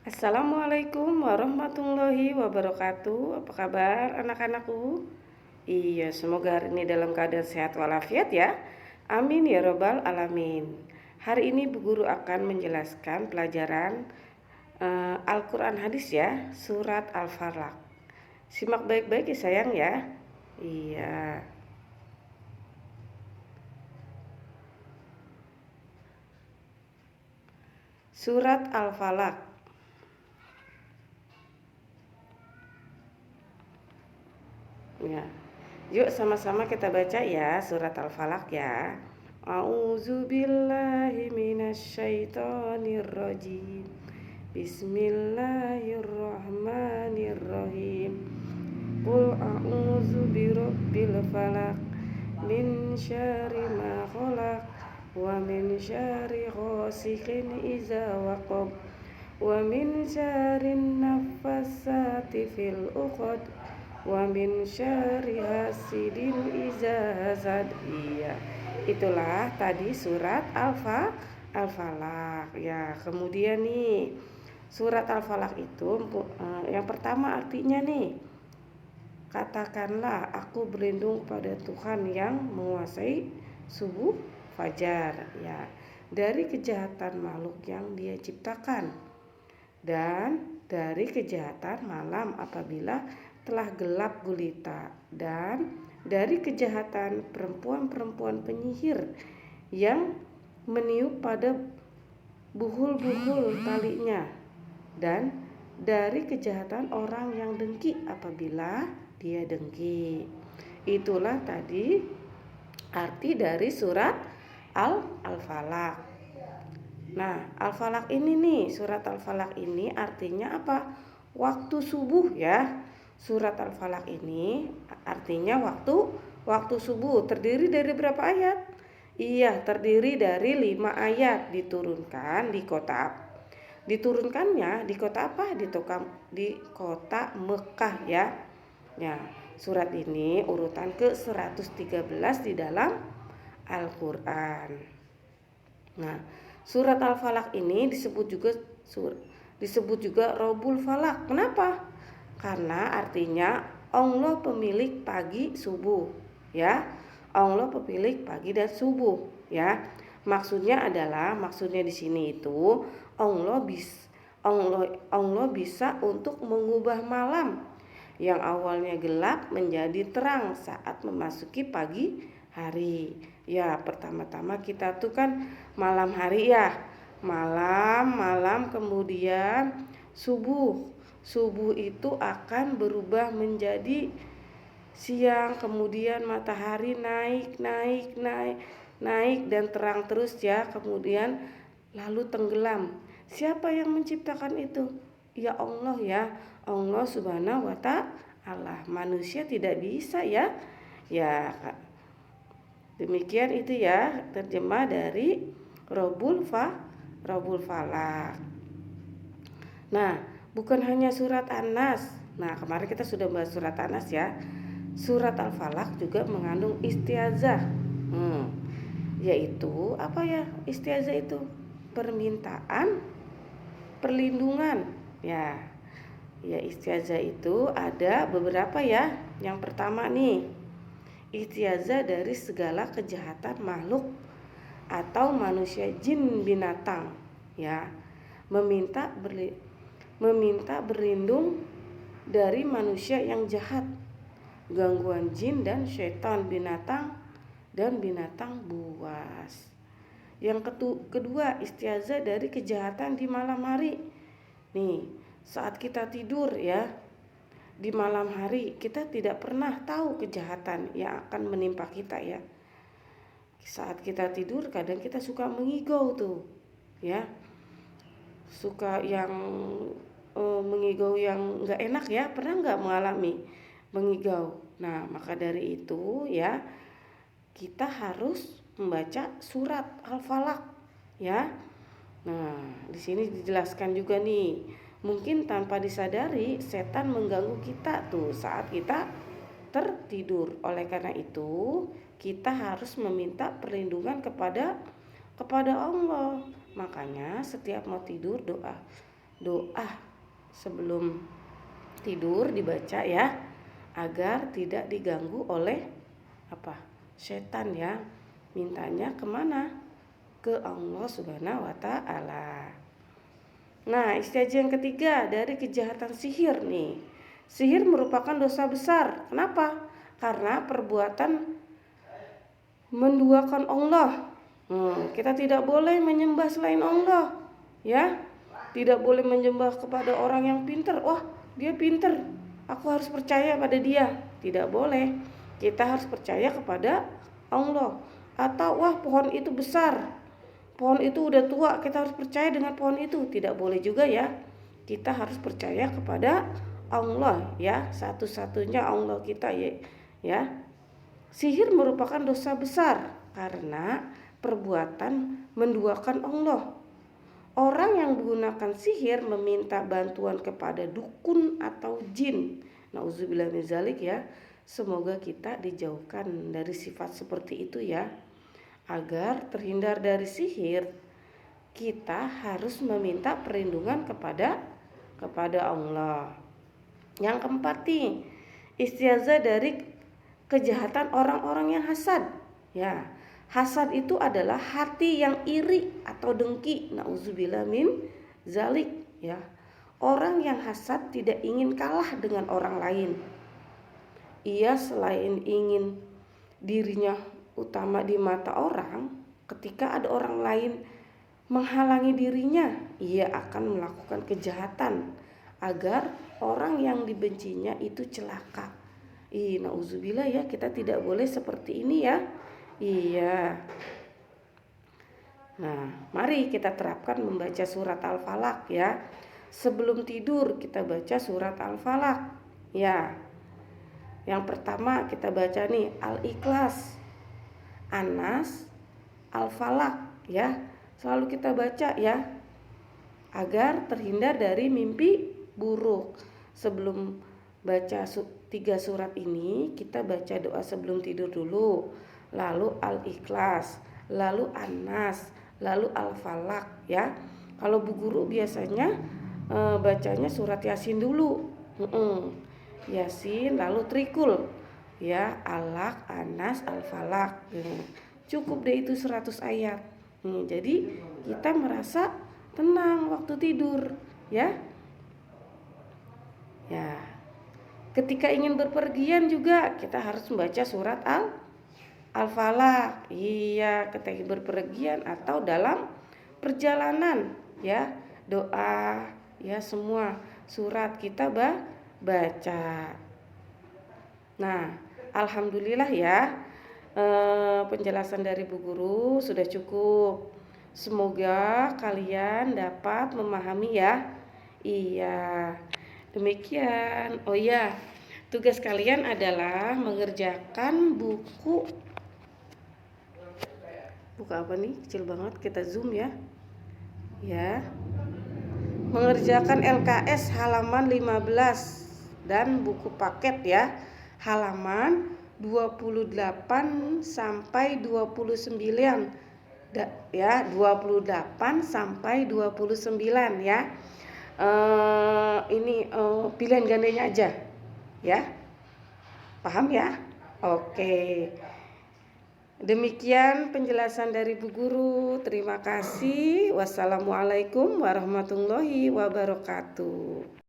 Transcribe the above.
Assalamualaikum warahmatullahi wabarakatuh. Apa kabar anak-anakku? Iya, semoga hari ini dalam keadaan sehat walafiat ya. Amin ya robbal alamin. Hari ini Bu Guru akan menjelaskan pelajaran Al-Quran hadis ya, surat Al-Falaq. Simak baik-baik ya sayang ya. Iya. Surat Al-Falaq. Ya. Yuk sama-sama kita baca ya surat Al-Falaq ya. A'udzubillahi minasyaitonirrajim. Bismillahirrahmanirrahim. Qul a'udzu birabbil falaq min syarri ma khalaq wa min syarri ghasiqin idza waqab wa min syarri naffasati fil 'uqad wa min syarri hasidin iza hasad. Iya, itulah tadi surat Al-Falaq ya. Kemudian nih surat Al-Falaq itu yang pertama artinya nih, katakanlah aku berlindung pada Tuhan yang menguasai subuh fajar ya, dari kejahatan makhluk yang Dia ciptakan, dan dari kejahatan malam apabila telah gelap gulita, dan dari kejahatan perempuan-perempuan penyihir yang meniup pada buhul-buhul talinya, dan dari kejahatan orang yang dengki apabila dia dengki. Itulah tadi arti dari surat Al-Falaq. Nah, Al-Falaq ini nih, surat Al-Falaq ini artinya apa? Waktu subuh ya. Surat Al-Falaq ini artinya waktu subuh. Terdiri dari berapa ayat? Iya, terdiri dari 5 ayat. Diturunkannya di kota apa? Di kota Mekah ya. Ya, surat ini urutan ke-113 di dalam Al-Qur'an. Nah, surat Al-Falaq ini disebut juga Robul Falaq. Kenapa? Karena artinya Allah pemilik pagi subuh ya. Allah pemilik pagi dan subuh ya. Maksudnya di sini itu Allah bisa untuk mengubah malam yang awalnya gelap menjadi terang saat memasuki pagi hari. Ya, pertama-tama kita tuh kan malam hari ya. Malam kemudian subuh. Subuh itu akan berubah menjadi siang, kemudian matahari naik dan terang terus ya, kemudian lalu tenggelam. Siapa yang menciptakan itu? Ya Allah ya, Allah Subhanahu wa ta'ala. Manusia tidak bisa ya. Ya, demikian itu ya terjemah dari Robul Falaq. Nah, bukan hanya surat An-Nas. Nah, kemarin kita sudah bahas surat An-Nas ya. Surat Al-Falaq juga mengandung istiazah. Yaitu apa ya istiazah itu? Permintaan perlindungan. Ya, istiazah itu ada beberapa ya. Yang pertama nih, istiazah dari segala kejahatan makhluk atau manusia, jin, binatang ya. Meminta berlindung dari manusia yang jahat, gangguan jin dan syaitan, binatang dan binatang buas. Yang kedua, istiazah dari kejahatan di malam hari. Nih, saat kita tidur ya, di malam hari kita tidak pernah tahu kejahatan yang akan menimpa kita ya. Saat kita tidur kadang kita suka mengigau tuh ya. Suka yang mengigau yang nggak enak ya. Pernah nggak mengalami mengigau? Nah, maka dari itu ya, kita harus membaca surat Al-Falaq ya. Nah, di sini dijelaskan juga nih, mungkin tanpa disadari setan mengganggu kita tuh saat kita tertidur. Oleh karena itu, kita harus meminta perlindungan kepada Allah. Makanya setiap mau tidur doa sebelum tidur dibaca ya, agar tidak diganggu oleh setan ya. Mintanya kemana? Ke Allah Subhanahu wa Ta'ala. Nah, istiazah yang ketiga dari kejahatan sihir nih. Sihir merupakan dosa besar. Kenapa? Karena perbuatan menduakan Allah. Kita tidak boleh menyembah selain Allah, ya. Tidak boleh menyembah kepada orang yang pintar. Wah, dia pintar, aku harus percaya pada dia. Tidak boleh. Kita harus percaya kepada Allah. Atau wah, pohon itu besar, pohon itu udah tua, kita harus percaya dengan pohon itu. Tidak boleh juga ya. Kita harus percaya kepada Allah ya, satu-satunya Allah kita ya. Sihir merupakan dosa besar karena perbuatan menduakan Allah. Orang yang menggunakan sihir meminta bantuan kepada dukun atau jin. Nauzubillah min zalik ya. Semoga kita dijauhkan dari sifat seperti itu ya. Agar terhindar dari sihir, kita harus meminta perlindungan kepada Allah. Yang keempat nih, istiazah dari kejahatan orang-orang yang hasad. Ya, hasad itu adalah hati yang iri atau dengki. Nauzubillah min zalik ya. Orang yang hasad tidak ingin kalah dengan orang lain. Ia selain ingin dirinya utama di mata orang, ketika ada orang lain menghalangi dirinya, ia akan melakukan kejahatan agar orang yang dibencinya itu celaka. Nauzubillah ya, kita tidak boleh seperti ini ya. Iya. Nah, mari kita terapkan membaca surat Al-Falaq ya. Sebelum tidur kita baca surat Al-Falaq. Ya. Yang pertama kita baca nih Al-Ikhlas, An-Nas, Al-Falaq ya. Selalu kita baca ya, agar terhindar dari mimpi buruk. Sebelum baca 3 surat ini, kita baca doa sebelum tidur dulu. Lalu Al-Ikhlas, lalu An-Nas, lalu Al-Falaq ya. Kalau Bu Guru biasanya bacanya surat Yasin dulu. Yasin lalu Trikul ya, Alaq, An-Nas, Al-Falaq. Cukup deh itu 100 ayat. Jadi kita merasa tenang waktu tidur ya. Ya. Ketika ingin berpergian juga kita harus membaca surat Al-Falaq. Iya, ketika berpergian atau dalam perjalanan ya, doa ya, semua surat kita baca. Nah, alhamdulillah ya, penjelasan dari Bu Guru sudah cukup. Semoga kalian dapat memahami ya. Iya, demikian. Oh iya, tugas kalian adalah mengerjakan buku apa nih? Kecil banget, kita zoom ya. Ya. Mengerjakan LKS halaman 15 dan buku paket ya, halaman 28 sampai 29 ya, 28 sampai 29 ya. Ini pilihan gandanya aja ya. Paham ya? Oke. Demikian penjelasan dari Bu Guru. Terima kasih. Wassalamualaikum warahmatullahi wabarakatuh.